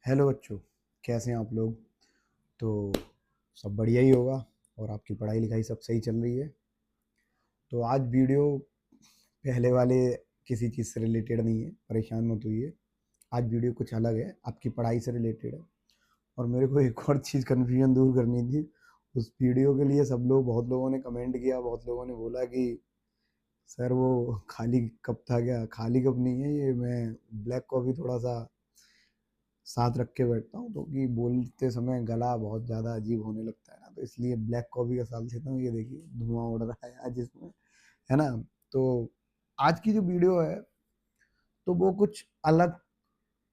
Hello बच्चों, कैसे हैं आप लोग। तो सब बढ़िया ही होगा और आपकी पढ़ाई लिखाई सब सही चल रही है। तो आज वीडियो पहले वाले किसी चीज़ से रिलेटेड नहीं है, परेशान मत होइए। आज वीडियो कुछ अलग है, आपकी पढ़ाई से रिलेटेड है। और मेरे को एक और चीज़ कन्फ्यूजन दूर करनी थी। उस वीडियो के लिए सब लोग, बहुत लोगों ने कमेंट किया, बहुत लोगों ने बोला कि सर वो खाली कप था क्या। खाली कप नहीं है ये, मैं ब्लैक कॉफ़ी थोड़ा सा साथ रख के बैठता हूँ, तो कि बोलते समय गला बहुत ज़्यादा अजीब होने लगता है ना, तो इसलिए ब्लैक कॉफ़ी का साथ लेता हूँ। ये देखिए धुआं उड़ रहा है आज इसमें, है ना। तो आज की जो वीडियो है तो वो कुछ अलग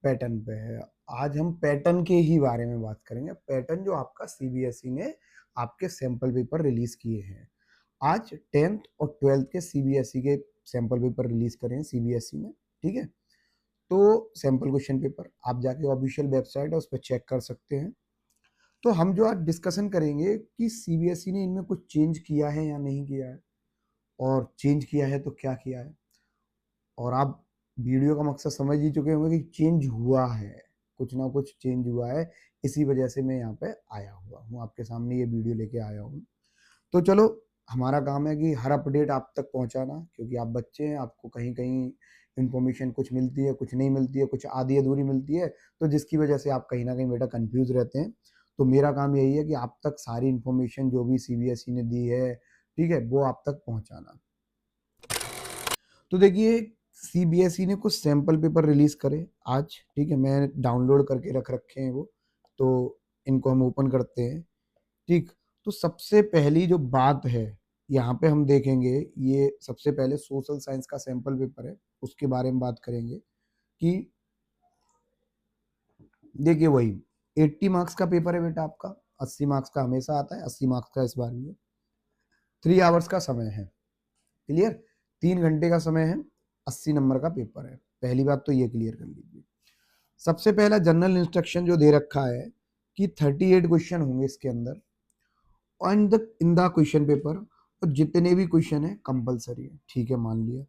पैटर्न पे है। आज हम पैटर्न के ही बारे में बात करेंगे। पैटर्न जो आपका सीबीएसई ने आपके सैंपल पेपर रिलीज किए हैं। आज 10th और 12th के सीबीएसई के सैंपल पेपर रिलीज करे हैं सीबीएसई ने, ठीक है। तो सैंपल क्वेश्चन पेपर आप जाके ऑफिशियल वेबसाइट है उस पर चेक कर सकते हैं। तो हम जो आज डिस्कशन करेंगे कि सीबीएसई ने इनमें कुछ चेंज किया है या नहीं किया है, और चेंज किया है तो क्या किया है। और आप वीडियो का मकसद समझ ही चुके होंगे कि चेंज हुआ है, कुछ ना कुछ चेंज हुआ है। इसी वजह से मैं यहाँ पे आया हुआ हूँ, आपके सामने ये वीडियो लेके आया हूँ। तो चलो, हमारा काम है कि हर अपडेट आप तक पहुँचाना, क्योंकि आप बच्चे हैं, आपको कहीं कहीं इन्फॉर्मेशन कुछ मिलती है, कुछ नहीं मिलती है, कुछ आधी अधूरी मिलती है, तो जिसकी वजह से आप कहीं ना कहीं बेटा कंफ्यूज रहते हैं। तो मेरा काम यही है कि आप तक सारी इन्फॉर्मेशन जो भी सीबीएसई ने दी है, ठीक है, वो आप तक पहुंचाना। तो देखिए, सीबीएसई ने कुछ सैंपल पेपर रिलीज करे आज, ठीक है, मैं डाउनलोड करके रख रखे हैं वो। तो इनको हम ओपन करते हैं, ठीक। तो सबसे पहली जो बात है यहाँ पे हम देखेंगे, ये सबसे पहले सोशल साइंस का सैंपल पेपर है, उसके बारे में बात करेंगे कि देखिए वही 80 मार्क्स का पेपर है बेटा आपका। 80 मार्क्स का हमेशा आता है, 80 मार्क्स का इस बार भी है। 3 आवर्स का समय है, क्लियर। 3 घंटे का समय है, 80 नंबर का पेपर है। पहली बात तो ये क्लियर कर लीजिए। सबसे पहला जनरल इंस्ट्रक्शन जो दे रखा है कि 38 क्वेश्चन होंगे इसके अंदर इन द क्वेश्चन पेपर, और जितने भी क्वेश्चन है कंपलसरी है, ठीक है, मान लिया।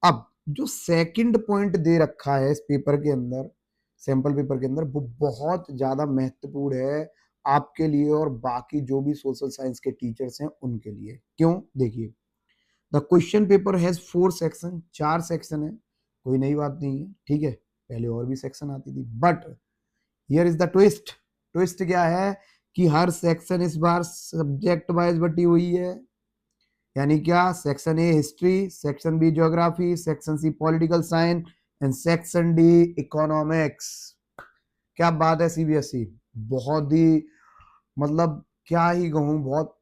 अब जो सेकंड पॉइंट दे रखा है इस पेपर के अंदर, सैंपल पेपर के अंदर, वो बहुत ज्यादा महत्वपूर्ण है आपके लिए और बाकी जो भी सोशल साइंस के टीचर्स हैं उनके लिए। क्यों, देखिए, the question paper has 4 section, 4 section है, कोई नई बात नहीं है, ठीक है। पहले और भी सेक्शन आती थी, but here is the twist. Twist क्या है कि हर सेक्शन इस बार सब्जेक्ट वाइज बटी हुई है। यानी क्या, section A history, section B geography, section C political science and section D economics. क्या बात है सीबीएसई, बहुत ही, मतलब क्या ही कहूँ, बहुत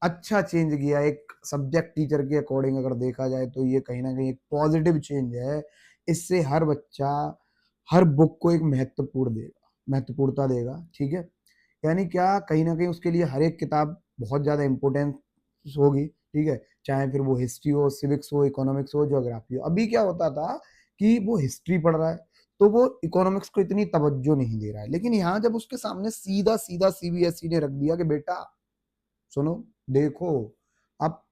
अच्छा चेंज किया एक सब्जेक्ट टीचर के अकॉर्डिंग। अगर देखा जाए तो ये कहीं ना कहीं एक पॉजिटिव चेंज है। इससे हर बच्चा हर बुक को एक महत्वपूर्णता देगा, ठीक है। यानी क्या, कहीं ना कहीं उसके लिए हर एक किताब बहुत ज्यादा इंपॉर्टेंस होगी, ठीक है। चाहे फिर वो हिस्ट्री हो, सिविक्स हो, इकोनॉमिक्स हो, ज्योग्राफी हो। अभी क्या होता था कि वो हिस्ट्री पढ़ रहा है तो वो इकोनॉमिक्स को इतनी तवज्जो नहीं दे रहा है, लेकिन यहाँ जब उसके सामने सीधा सीधा सीबीएसई ने रख दिया कि बेटा सुनो, देखो, अब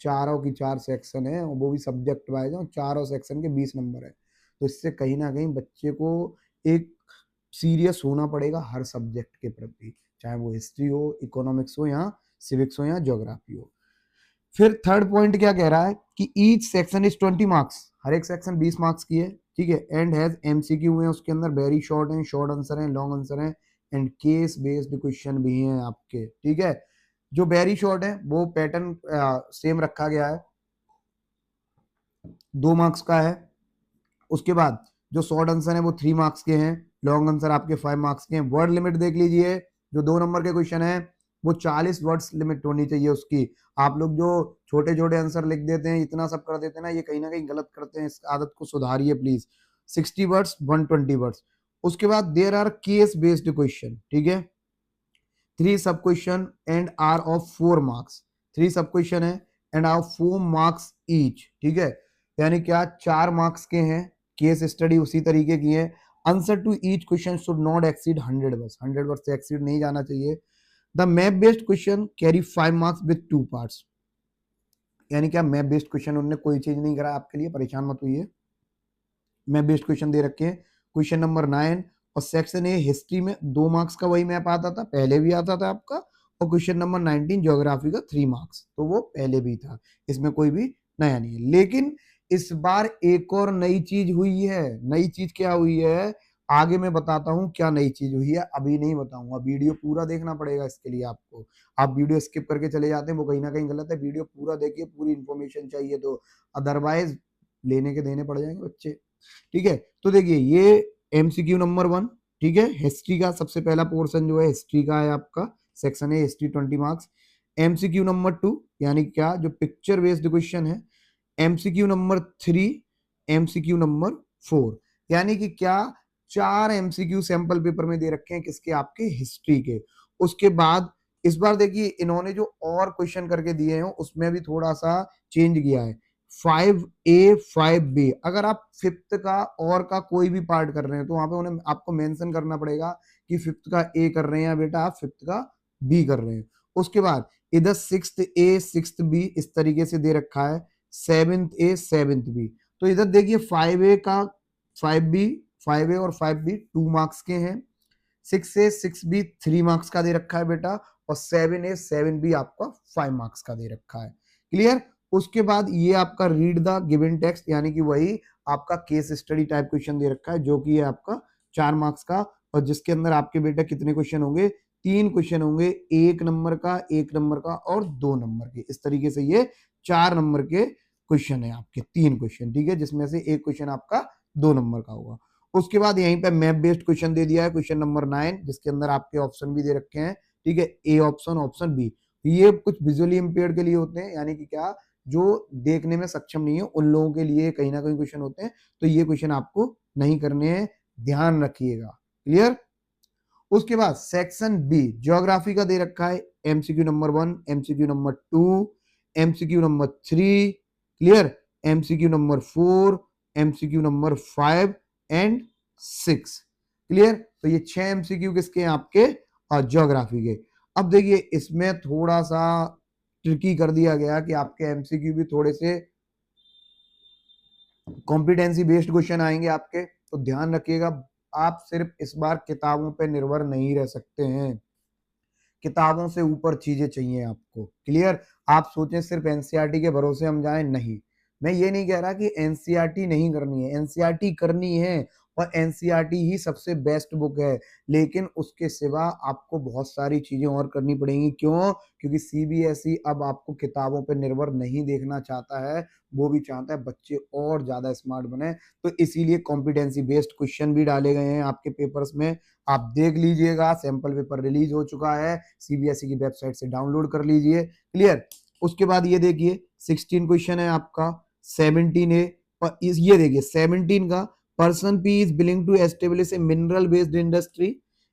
चारों की 4 सेक्शन है, वो भी सब्जेक्ट वाइज है, चारों सेक्शन के 20 नंबर है। तो इससे कहीं ना कहीं बच्चे को एक सीरियस होना पड़ेगा हर सब्जेक्ट के प्रति, चाहे वो हिस्ट्री हो, इकोनॉमिक्स हो, या सिविक्स हो, या ज्योग्राफी हो। फिर थर्ड पॉइंट क्या कह रहा है कि ईच सेक्शन इज 20 मार्क्स, हर एक सेक्शन 20 मार्क्स की है, ठीक है। एंड हैज एमसीक्यू है उसके अंदर, वेरी शॉर्ट है, शॉर्ट आंसर है, लॉन्ग आंसर है, एंड केस बेस्ड क्वेश्चन भी हैं आपके, ठीक है। जो वेरी शॉर्ट है वो पैटर्न सेम रखा गया है, 2 मार्क्स का है। उसके बाद जो शॉर्ट आंसर है वो 3 मार्क्स के हैं, लॉन्ग आंसर आपके 5 मार्क्स के हैं। वर्ड लिमिट देख लीजिए, जो 2 नंबर के क्वेश्चन है वो 40 वर्ड्स लिमिट होनी चाहिए उसकी। आप लोग जो छोटे छोटे आंसर लिख देते हैं, इतना सब कर देते हैं ना, ये कहीं ना कहीं गलत करते हैं, इस आदत को सुधारिए प्लीज। 60 words, 120 words. उसके बाद there are case based question, ठीक है। 3 sub question and are of 4 marks, 3 sub question है एंड आर 4 मार्क्स ईच, ठीक है। यानी क्या, 4 मार्क्स के हैं। केस स्टडी उसी तरीके की है। Answer to each question should not exceed 100 words, 100 word से एक्सीड नहीं जाना चाहिए। The map based question carry 5 marks with 2 parts. यानी क्या, मैप बेस्ड क्वेश्चन उन्होंने कोई चेंज नहीं करा आपके लिए, परेशान मत होइए। मैप बेस्ड क्वेश्चन दे रखे हैं। क्वेश्चन नंबर 9, और सेक्शन ए हिस्ट्री में 2 मार्क्स का वही मैप आता था, पहले भी आता था आपका, और क्वेश्चन नंबर 19 ज्योग्राफी का 3 मार्क्स, तो वो पहले भी था, इसमें कोई भी नया नहीं है। लेकिन इस बार एक और नई चीज हुई है। नई चीज क्या हुई है, आगे मैं बताता हूं क्या नई चीज हुई है, अभी नहीं बताऊंगा, वीडियो पूरा देखना पड़ेगा इसके लिए आपको। आप वीडियो स्किप करके चले जाते हैं वो कहीं ना कहीं गलत है, वीडियो पूरा देखिए, पूरी इंफॉर्मेशन चाहिए तो, अदरवाइज लेने के देने पड़ जाएंगे बच्चे। ठीक है, तो देखिए ये एमसीक्यू नंबर 1, ठीक है, हिस्ट्री का सबसे पहला पोर्शन जो है हिस्ट्री का है आपका, सेक्शन है हिस्ट्री 20 मार्क्स। एमसीक्यू नंबर 2 यानी क्या, जो पिक्चर बेस्ड क्वेश्चन है। एमसीक्यू नंबर 3, एमसीक्यू नंबर 4, यानी कि क्या, 4 एमसीक्यू सैंपल पेपर में दे रखे हैं, किसके, आपके हिस्ट्री के। उसके बाद इस बार देखिए इन्होंने जो और क्वेश्चन करके दिए हैं उसमें भी थोड़ा सा चेंज किया है, 5A 5B। अगर आप फिफ्थ का और का कोई भी पार्ट कर रहे हैं तो वहां पे उन्हें आपको मेंशन करना पड़ेगा कि फिफ्थ का ए कर रहे हैं या बेटा आप फिफ्थ का बी कर रहे हैं। उसके बाद इधर 6th A 6th B इस तरीके से दे रखा है, 7th A 7th B। तो इधर देखिए 5A का 5B, 5A और 5B 2 मार्क्स के हैं, 6A 6B 3 मार्क्स का दे रखा है बेटा, और 7A 7B आपका 5 मार्क्स का दे रखा है। क्लियर। उसके बाद ये आपका रीड द गिवन टेक्स्ट, यानी कि वही आपका केस स्टडी टाइप क्वेश्चन दे रखा है, जो कि है आपका 4 मार्क्स का, और जिसके अंदर आपके बेटा कितने क्वेश्चन होंगे, 3 क्वेश्चन होंगे, 1 नंबर का, 1 नंबर का और 2 नंबर के। इस तरीके से ये 4 नंबर के क्वेश्चन है आपके, 3 क्वेश्चन, ठीक है, जिसमें से एक क्वेश्चन आपका 2 नंबर का होगा। उसके बाद यहीं पे मैप बेस्ड क्वेश्चन दे दिया है, क्वेश्चन नंबर 9, जिसके अंदर आपके ऑप्शन भी दे रखे हैं, ठीक है, ए ऑप्शन, ऑप्शन बी। ये कुछ विजुअली इंपेयर्ड के लिए होते हैं, यानी कि क्या, जो देखने में सक्षम नहीं है उन लोगों के लिए कहीं ना कहीं क्वेश्चन होते हैं, तो ये क्वेश्चन आपको नहीं करने हैं, ध्यान रखिएगा। क्लियर। उसके बाद सेक्शन बी ज्योग्राफी का दे रखा है, MCQ number 1, MCQ number 2, MCQ number 3, clear, MCQ number 4, MCQ number 5 and 6। Clear. तो ये 6 एमसीक्यू किसके हैं, आपके ज्योग्राफी के। अब देखिए इसमें थोड़ा सा ट्रिकी कर दिया गया कि आपके एमसीक्यू भी थोड़े से कॉम्पिटेंसी बेस्ड क्वेश्चन आएंगे आपके, तो ध्यान रखिएगा, आप सिर्फ इस बार किताबों पे निर्भर नहीं रह सकते हैं, किताबों से ऊपर चीजें चाहिए आपको। क्लियर। आप सोचें सिर्फ एनसीईआरटी के भरोसे हम जाएं, नहीं, मैं ये नहीं कह रहा कि एनसीईआरटी नहीं करनी है, एनसीईआरटी करनी है, और एनसीईआरटी ही सबसे बेस्ट बुक है, लेकिन उसके सिवा आपको बहुत सारी चीजें और करनी पड़ेंगी। क्यों? क्योंकि सीबीएसई अब आपको किताबों पर निर्भर नहीं देखना चाहता है, वो भी चाहता है बच्चे और ज्यादा स्मार्ट बने, तो इसीलिए कॉम्पिटेंसी बेस्ड क्वेश्चन भी डाले गए हैं आपके पेपर्स में। आप देख लीजिएगा, सैंपल पेपर रिलीज हो चुका है, सीबीएसई की वेबसाइट से डाउनलोड कर लीजिए। क्लियर। उसके बाद ये देखिए 16 क्वेश्चन है आपका, 17A, और ये देखिए 17 का, person P is willing to establish a mineral based industry,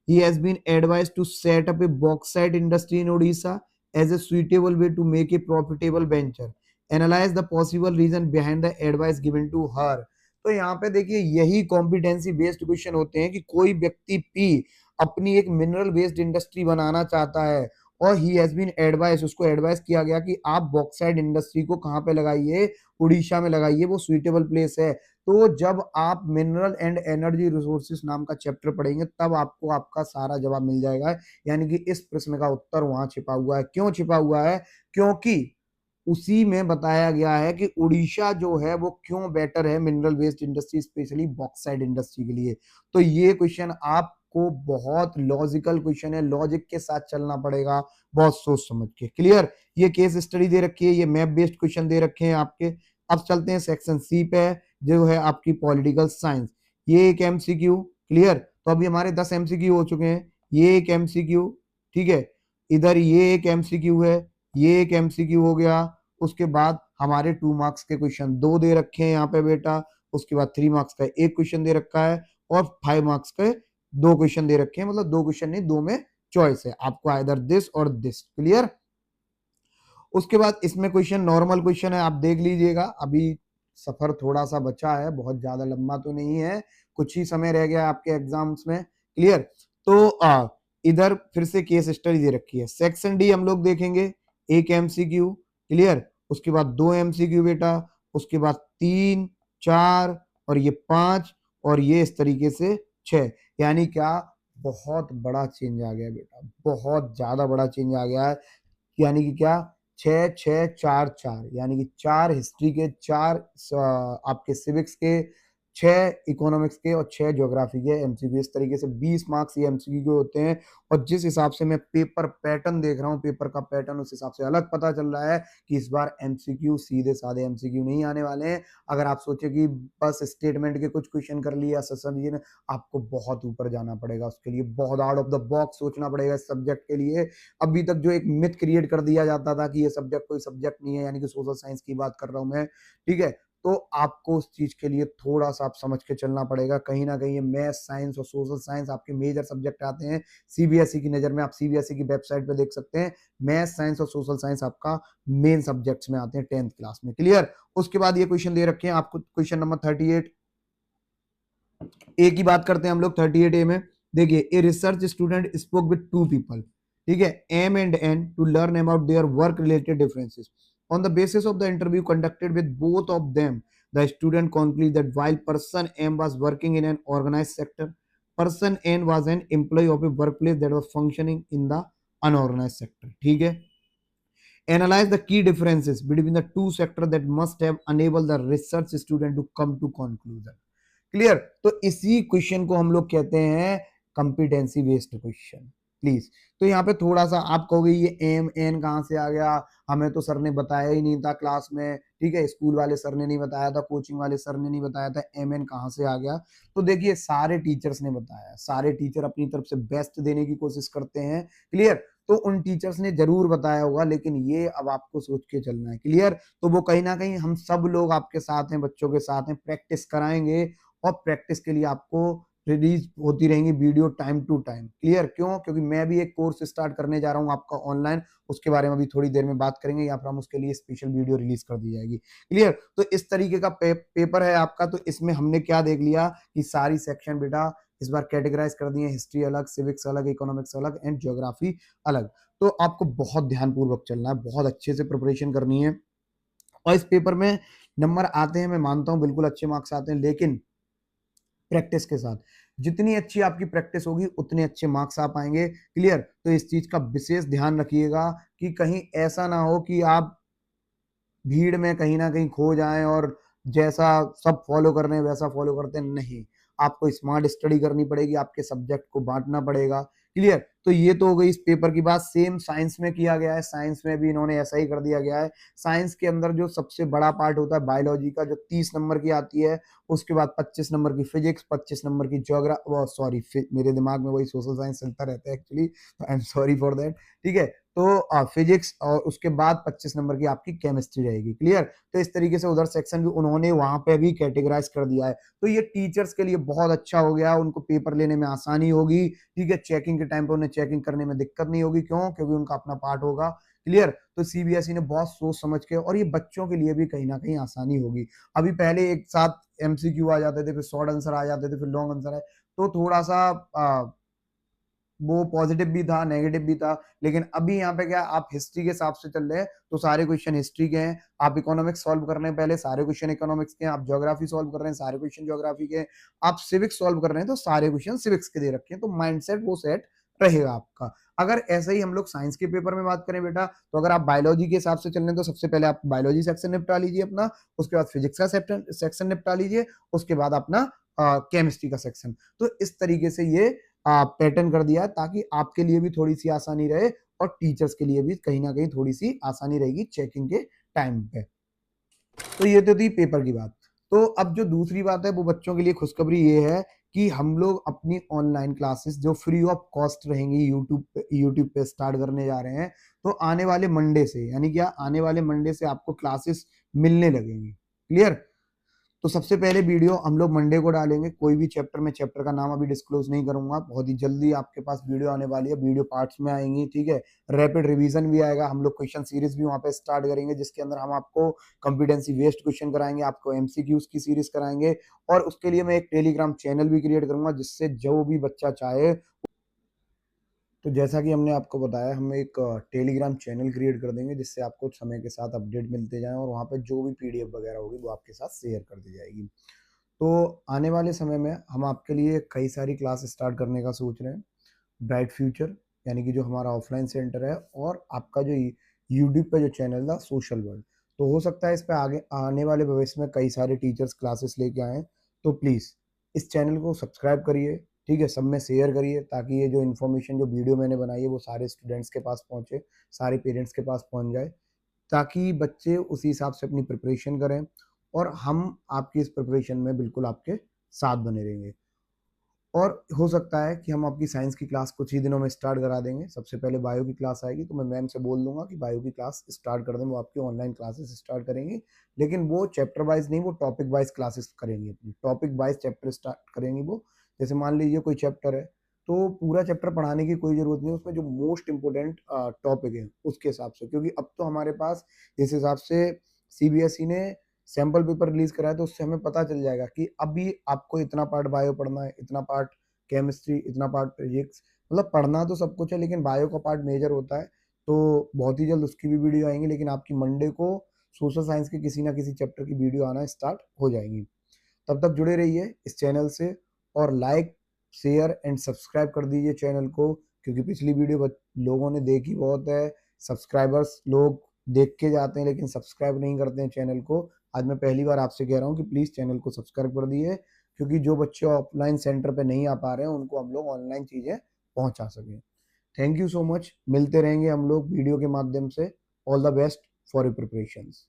he has been advised to set up a bauxite industry in Odisha as a suitable way to make a profitable venture. Analyze the possible reason behind the advice given to her. तो यहाँ पे देखिए यही competency based question होते हैं कि कोई व्यक्ति पी अपनी एक मिनरल बेस्ड इंडस्ट्री बनाना चाहता है, और ही हैज बीन एडवाइस, उसको एडवाइस किया गया कि आप बॉक्साइड इंडस्ट्री को कहाँ पे लगाइए, उड़ीसा में लगाइए, वो सुइटेबल प्लेस है। तो जब आप मिनरल एंड एनर्जी रिसोर्सेस नाम का चैप्टर पढ़ेंगे तब आपको आपका सारा जवाब मिल जाएगा, यानी कि इस प्रश्न का उत्तर वहां छिपा हुआ है। क्यों छिपा हुआ है? क्योंकि उसी में बताया गया है कि उड़ीसा जो है वो क्यों बेटर है mineral based industry, specially bauxite industry के लिए। तो ये क्वेश्चन आपको बहुत लॉजिकल क्वेश्चन है, लॉजिक के साथ चलना पड़ेगा, बहुत सोच समझ के। क्लियर। ये केस स्टडी दे रखी है, ये मैप बेस्ड क्वेश्चन दे रखे हैं आपके। अब चलते हैं सेक्शन सी पे, जो है आपकी पॉलिटिकल साइंस। ये एक एमसीक्यू। क्लियर। तो अभी हमारे 10 एमसीक्यू हो चुके हैं, ये एक एमसीक्यू, ठीक है, इधर ये एक एमसीक्यू है, ये एक एमसीक्यू हो गया। उसके बाद हमारे 2 मार्क्स के क्वेश्चन 2 दे रखे हैं यहाँ पे बेटा, उसके बाद 3 मार्क्स का एक क्वेश्चन दे रखा है, और 5 मार्क्स के 2 क्वेश्चन दे रखे हैं, मतलब 2 क्वेश्चन नहीं, 2 में चॉइस है आपको, आइदर दिस और दिस। क्लियर। उसके बाद इसमें क्वेश्चन नॉर्मल क्वेश्चन है, आप देख लीजिएगा, अभी सफर थोड़ा सा बचा है, बहुत ज्यादा लंबा तो नहीं है, कुछ ही समय रह गया आपके एग्जाम्स में। क्लियर। तो इधर फिर से केस स्टडी दे रखी है। सेक्शन डी हम लोग देखेंगे, एक एमसीक्यू। क्लियर। उसके बाद 2 एमसीक्यू बेटा, उसके बाद 3, 4 और ये 5, और ये इस तरीके से 6। यानी क्या, बहुत बड़ा चेंज आ गया बेटा, बहुत ज्यादा बड़ा चेंज आ गया है। यानी कि क्या, 6 6 4 4, यानी कि 4 हिस्ट्री के, 4 आपके सिविक्स के, 6 इकोनॉमिक्स के और 6 ज्योग्राफी के एमसीक्यू। इस तरीके से 20 मार्क्स ये एमसीक्यू के होते हैं। और जिस हिसाब से मैं पेपर पैटर्न देख रहा हूँ, पेपर का पैटर्न, उस हिसाब से अलग पता चल रहा है कि इस बार एमसीक्यू सीधे साधे एमसीक्यू नहीं आने वाले हैं। अगर आप सोचे कि बस स्टेटमेंट के कुछ क्वेश्चन कर लिया सर जी ने, आपको बहुत ऊपर जाना पड़ेगा, उसके लिए बहुत आउट ऑफ द बॉक्स सोचना पड़ेगा इस सब्जेक्ट के लिए। अभी तक जो एक मिथ क्रिएट कर दिया जाता था कि ये सब्जेक्ट कोई सब्जेक्ट नहीं है, यानी कि सोशल साइंस की बात कर रहा हूं मैं, ठीक है, तो आपको उस चीज के लिए थोड़ा सा आप समझ के चलना पड़ेगा। कहीं ना कहीं ये मैथ साइंस और सोशल साइंस आपके मेजर सब्जेक्ट आते हैं सीबीएसई की नजर में। आप सीबीएसई की वेबसाइट पे देख सकते हैं, मैथ साइंस और सोशल साइंस आपका मेन सब्जेक्ट्स में आते हैं 10th क्लास में। क्लियर। उसके बाद ये क्वेश्चन दे रखे हैं आपको, क्वेश्चन नंबर 38 ए की बात करते हैं हम लोग। 38 ए में देखिए, a research student spoke with 2 people, ठीक है, M and N, to learn about their work related differences. On the basis of the interview conducted with both of them, the student concluded that while person M was working in an organized sector, person N was an employee of a workplace that was functioning in the unorganized sector। ठीक है, analyze the key differences between the two sectors that must have enabled the research student to come to conclusion। Clear. तो इसी question को हम लोग कहते हैं competency based question. Please, तो यहाँ पे थोड़ा सा आप कहोगे ये एम एन कहाँ से आ गया, हमें तो सर ने बताया ही नहीं था क्लास में, ठीक है, स्कूल वाले सर ने नहीं बताया था, कोचिंग वाले सर ने नहीं बताया था, एम एन कहाँ से आ गया। तो देखिए, सारे टीचर्स ने बताया, सारे टीचर अपनी तरफ से बेस्ट देने की कोशिश करते हैं। क्लियर। तो उन टीचर्स ने जरूर बताया होगा, लेकिन ये अब आपको सोच के चलना है। क्लियर। तो वो कहीं ना कहीं हम सब लोग आपके साथ हैं, बच्चों के साथ हैं, प्रैक्टिस कराएंगे और प्रैक्टिस के लिए आपको रिलीज होती रहेंगी video time to time. Clear. क्यों? क्योंकि मैं भी एक कोर्स स्टार्ट करने जा रहा हूं आपका ऑनलाइन, उसके बारे में भी थोड़ी देर में बात करेंगे, या फिर हम उसके लिए स्पेशल वीडियो रिलीज कर दी जाएगी। क्लियर। तो इस तरीके का पेपर है आपका। तो इसमें हमने क्या देख लिया कि सारी सेक्शन बेटा इस बार कैटेगराइज कर दिए, हिस्ट्री अलग, सिविक्स अलग, इकोनॉमिक्स अलग एंड ज्योग्राफी अलग। तो आपको बहुत ध्यानपूर्वक चलना है, बहुत अच्छे से प्रिपरेशन करनी है। और इस पेपर में नंबर आते हैं, मैं मानता हूं बिल्कुल अच्छे मार्क्स आते हैं, लेकिन प्रैक्टिस के साथ, जितनी अच्छी आपकी प्रैक्टिस होगी उतने अच्छे मार्क्स आ पाएंगे। क्लियर। तो इस चीज का विशेष ध्यान रखिएगा कि कहीं ऐसा ना हो कि आप भीड़ में कहीं ना कहीं खो जाएं और जैसा सब फॉलो कर रहे हैं वैसा फॉलो करते हैं, नहीं। आपको स्मार्ट स्टडी करनी पड़ेगी, आपके सब्जेक्ट को बांटना पड़ेगा। क्लियर। तो ये तो हो गई इस पेपर की बात। सेम साइंस में किया गया है, साइंस में भी इन्होंने ऐसा ही कर दिया गया है। साइंस के अंदर जो सबसे बड़ा पार्ट होता है बायोलॉजी का, जो 30 नंबर की आती है, उसके बाद 25 नंबर की फिजिक्स, 25 नंबर की ज्योग्राफी, सॉरी मेरे दिमाग में वही सोशल साइंस चलता रहता है actually, I am sorry for that. ठीक है, तो फिजिक्स, और उसके बाद 25 नंबर की आपकी केमिस्ट्री रहेगी। क्लियर। तो इस तरीके से उधर सेक्शन भी उन्होंने वहां पे भी कैटेगराइज कर दिया है। तो ये टीचर्स के लिए बहुत अच्छा हो गया, उनको पेपर लेने में आसानी होगी। ठीक है, चेकिंग के टाइम पे उन्हें चेकिंग करने में दिक्कत नहीं होगी। क्यों? क्योंकि उनका अपना पार्ट होगा। क्लियर। तो सीबीएसई ने बहुत सोच समझ के, और ये बच्चों के लिए भी कहीं ना कहीं आसानी होगी। अभी पहले एक साथ एमसीक्यू आ जाते थे, फिर शॉर्ट आंसर आ जाते थे, फिर लॉन्ग आंसर है, तो थोड़ा सा वो पॉजिटिव भी था, नेगेटिव भी था। लेकिन अभी यहाँ पे क्या, आप हिस्ट्री के हिसाब से चल रहे हैं तो सारे क्वेश्चन हिस्ट्री के हैं। आप इकोनॉमिक्स सॉल्व कर रहे हैं पहले, सारे क्वेश्चन इकोनॉमिक्स के हैं। आप ज्योग्राफी सॉल्व कर रहे हैं, सारे क्वेश्चन ज्योग्राफी के हैं। आप सिविक्स सॉल्व कर रहे हैं तो सारे क्वेश्चन सिविक्स के दे रखे हैं। तो माइंडसेट वो सेट रहेगा आपका। अगर ऐसे ही हम लोग साइंस के पेपर में बात करें बेटा, तो अगर आप बायोलॉजी के हिसाब से चल रहे हैं तो सबसे पहले आप बायोलॉजी सेक्शन निपटा लीजिए अपना, उसके बाद फिजिक्स का सेक्शन निपटा लीजिए, उसके बाद अपना केमिस्ट्री का सेक्शन। तो इस तरीके से ये पैटर्न कर दिया है, ताकि आपके लिए भी थोड़ी सी आसानी रहे और टीचर्स के लिए भी कहीं ना कहीं थोड़ी सी आसानी रहेगी चेकिंग के टाइम पे। तो ये तो थी पेपर की बात। तो अब जो दूसरी बात है वो बच्चों के लिए खुशखबरी ये है कि हम लोग अपनी ऑनलाइन क्लासेस जो फ्री ऑफ कॉस्ट रहेंगी यूट्यूब पे स्टार्ट करने जा रहे हैं। तो आने वाले मंडे से, यानी क्या, आने वाले मंडे से आपको क्लासेस मिलने लगेंगी। क्लियर। तो सबसे पहले वीडियो हम लोग मंडे को डालेंगे, कोई भी चैप्टर में, चैप्टर का नाम अभी डिस्क्लोज नहीं करूंगा, बहुत ही जल्दी आपके पास वीडियो आने वाली है, वीडियो पार्ट्स में आएंगी। ठीक है, रैपिड रिवीजन भी आएगा, हम लोग क्वेश्चन सीरीज भी वहां पे स्टार्ट करेंगे, जिसके अंदर हम आपको कॉम्पिटेंसी बेस्ड क्वेश्चन कराएंगे, आपको एमसीक्यूज की सीरीज कराएंगे। और उसके लिए मैं एक टेलीग्राम चैनल भी क्रिएट करूंगा, जिससे जो भी बच्चा चाहे, तो जैसा कि हमने आपको बताया, हम एक टेलीग्राम चैनल क्रिएट कर देंगे, जिससे आपको समय के साथ अपडेट मिलते जाएं, और वहाँ पे जो भी पीडीएफ वगैरह होगी वो आपके साथ शेयर कर दी जाएगी। तो आने वाले समय में हम आपके लिए कई सारी क्लास स्टार्ट करने का सोच रहे हैं। ब्राइट फ्यूचर यानी कि जो हमारा ऑफलाइन सेंटर है, और आपका जो यूट्यूब पे जो चैनल था सोशल वर्ल्ड, तो हो सकता है इस पे आगे आने वाले भविष्य में कई सारे टीचर्स क्लासेस लेके आएँ। तो प्लीज़ इस चैनल को सब्सक्राइब करिए, ठीक है? सब में शेयर करिए ताकि ये जो इन्फॉर्मेशन, जो वीडियो मैंने बनाई है वो सारे स्टूडेंट्स के पास पहुँचे, सारे पेरेंट्स के पास पहुँच जाए, ताकि बच्चे उसी हिसाब से अपनी प्रिपरेशन करें और हम आपकी इस प्रिपरेशन में बिल्कुल आपके साथ बने रहेंगे। और हो सकता है कि हम आपकी साइंस की क्लास कुछ ही दिनों में स्टार्ट करा देंगे। सबसे पहले बायो की क्लास आएगी तो मैं मैम से बोल दूंगा कि बायो की क्लास स्टार्ट कर दें, वो आपकी ऑनलाइन क्लासेस स्टार्ट करेंगी। लेकिन वो चैप्टर वाइज नहीं, वो टॉपिक वाइज क्लासेस करेंगी, अपनी टॉपिक वाइज चैप्टर स्टार्ट करेंगी वो। जैसे मान लीजिए कोई चैप्टर है तो पूरा चैप्टर पढ़ाने की कोई ज़रूरत नहीं है, उसमें जो मोस्ट इंपॉर्टेंट टॉपिक है उसके हिसाब से, क्योंकि अब तो हमारे पास इस हिसाब से सीबीएसई ने सैंपल पेपर रिलीज करा है, तो उससे हमें पता चल जाएगा कि अभी आपको इतना पार्ट बायो पढ़ना है, इतना पार्ट केमिस्ट्री, इतना पार्ट फिजिक्स। मतलब पढ़ना तो सब कुछ है, लेकिन बायो का पार्ट मेजर होता है। तो बहुत ही जल्द उसकी भी वीडियो आएंगी, लेकिन आपकी मंडे को सोशल साइंस के किसी ना किसी चैप्टर की वीडियो आना स्टार्ट हो जाएंगी। तब तक जुड़े रहिए इस चैनल से, और लाइक, शेयर एंड सब्सक्राइब कर दीजिए चैनल को, क्योंकि पिछली वीडियो लोगों ने देखी बहुत है। सब्सक्राइबर्स लोग देख के जाते हैं लेकिन सब्सक्राइब नहीं करते हैं चैनल को। आज मैं पहली बार आपसे कह रहा हूँ कि प्लीज़ चैनल को सब्सक्राइब कर दिए, क्योंकि जो बच्चे ऑफलाइन सेंटर पे नहीं आ पा रहे हैं उनको हम लोग ऑनलाइन चीज़ें पहुंचा सकें। Thank you so much. मिलते रहेंगे हम लोग वीडियो के माध्यम से। All the best for your preparations.